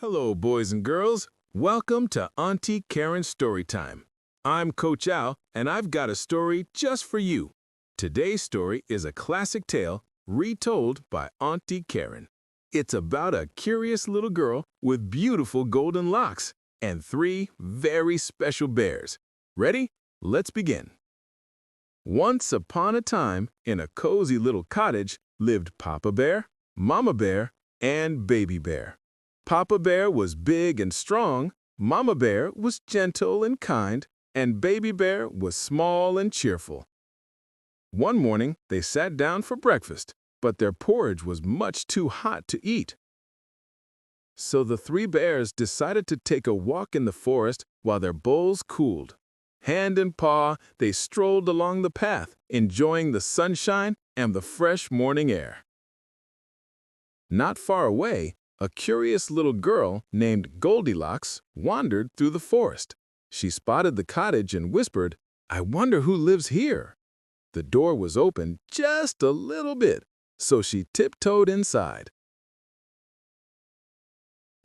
Hello, boys and girls. Welcome to Auntie Karen Storytime. I'm Coach Al, and I've got a story just for you. Today's story is a classic tale retold by Auntie Karen. It's about a curious little girl with beautiful golden locks and three very special bears. Ready? Let's begin. Once upon a time, in a cozy little cottage, lived Papa Bear, Mama Bear, and Baby Bear. Papa Bear was big and strong, Mama Bear was gentle and kind, and Baby Bear was small and cheerful. One morning, they sat down for breakfast, but their porridge was much too hot to eat. So the three bears decided to take a walk in the forest while their bowls cooled. Hand in paw, they strolled along the path, enjoying the sunshine and the fresh morning air. Not far away, a curious little girl named Goldilocs wandered through the forest. She spotted the cottage and whispered, "I wonder who lives here." The door was open just a little bit, so she tiptoed inside.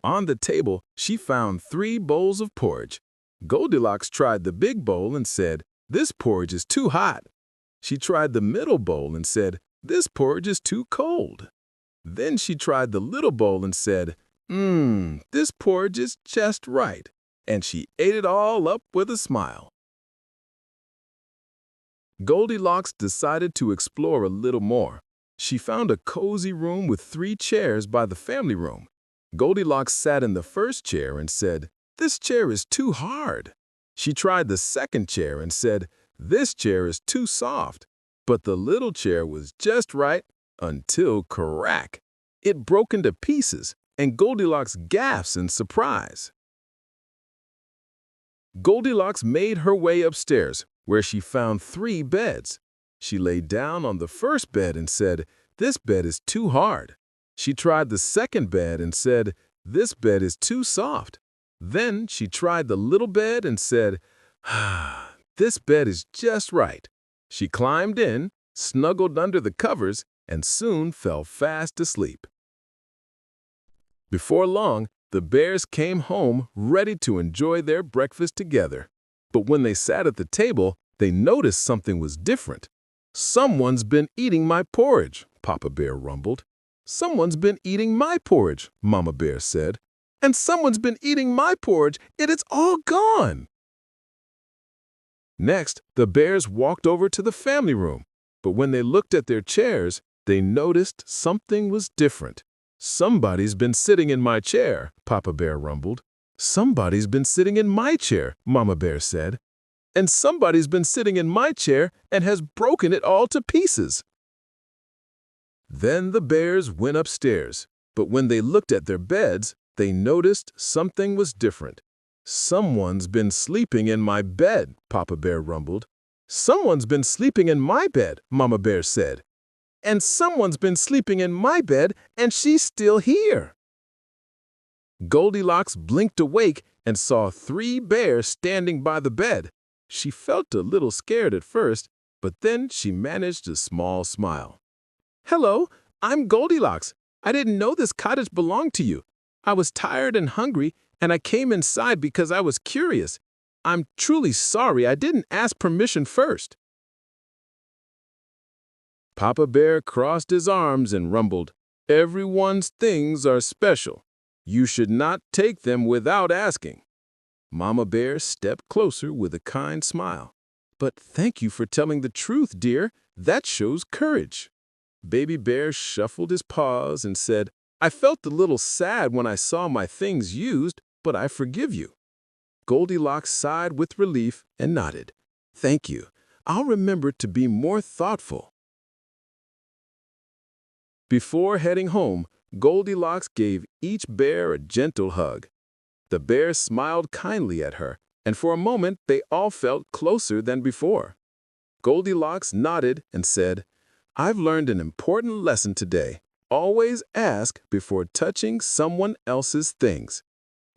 On the table, she found three bowls of porridge. Goldilocs tried the big bowl and said, "This porridge is too hot." She tried the middle bowl and said, "This porridge is too cold." Then she tried the little bowl and said, "This porridge is just right." And she ate it all up with a smile. Goldilocks decided to explore a little more. She found a cozy room with three chairs by the family room. Goldilocks sat in the first chair and said, "This chair is too hard." She tried the second chair and said, "This chair is too soft." But the little chair was just right until crack. It broke into pieces, and Goldilocks gasped in surprise. Goldilocks made her way upstairs, where she found three beds. She lay down on the first bed and said, "This bed is too hard." She tried the second bed and said, "This bed is too soft." Then she tried the little bed and said, "This bed is just right." She climbed in, snuggled under the covers, and soon fell fast asleep. Before long, the bears came home ready to enjoy their breakfast together. But when they sat at the table, they noticed something was different. "Someone's been eating my porridge," Papa Bear rumbled. "Someone's been eating my porridge," Mama Bear said. "And someone's been eating my porridge, and it's all gone." Next, the bears walked over to the family room. But when they looked at their chairs, they noticed something was different. "Somebody's been sitting in my chair," Papa Bear rumbled. "Somebody's been sitting in my chair," Mama Bear said. "And somebody's been sitting in my chair and has broken it all to pieces." Then the bears went upstairs, but when they looked at their beds, they noticed something was different. "Someone's been sleeping in my bed," Papa Bear rumbled. "Someone's been sleeping in my bed," Mama Bear said. "And someone's been sleeping in my bed, and she's still here." Goldilocks blinked awake and saw three bears standing by the bed. She felt a little scared at first, but then she managed a small smile. "Hello, I'm Goldilocks. I didn't know this cottage belonged to you. I was tired and hungry, and I came inside because I was curious. I'm truly sorry I didn't ask permission first." Papa Bear crossed his arms and rumbled, "Everyone's things are special. You should not take them without asking." Mama Bear stepped closer with a kind smile. "But thank you for telling the truth, dear. That shows courage." Baby Bear shuffled his paws and said, "I felt a little sad when I saw my things used, but I forgive you." Goldilocks sighed with relief and nodded. "Thank you. I'll remember to be more thoughtful." Before heading home, Goldilocks gave each bear a gentle hug. The bears smiled kindly at her, and for a moment they all felt closer than before. Goldilocks nodded and said, "I've learned an important lesson today. Always ask before touching someone else's things."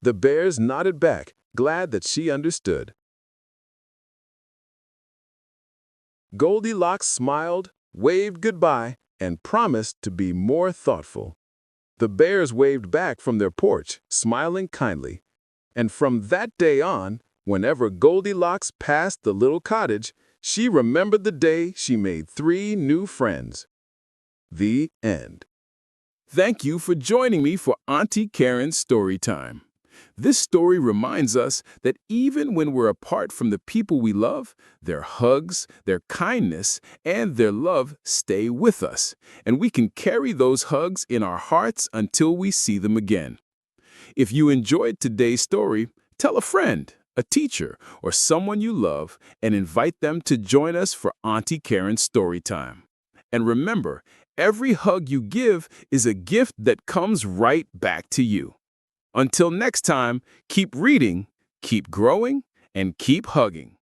The bears nodded back, glad that she understood. Goldilocks smiled, waved goodbye, and promised to be more thoughtful. The bears waved back from their porch, smiling kindly. And from that day on, whenever Goldilocks passed the little cottage, she remembered the day she made 3 new friends. The end. Thank you for joining me for Auntie Karen's Storytime. This story reminds us that even when we're apart from the people we love, their hugs, their kindness, and their love stay with us, and we can carry those hugs in our hearts until we see them again. If you enjoyed today's story, tell a friend, a teacher, or someone you love, and invite them to join us for Auntie Karen's Storytime. And remember, every hug you give is a gift that comes right back to you. Until next time, keep reading, keep growing, and keep hugging.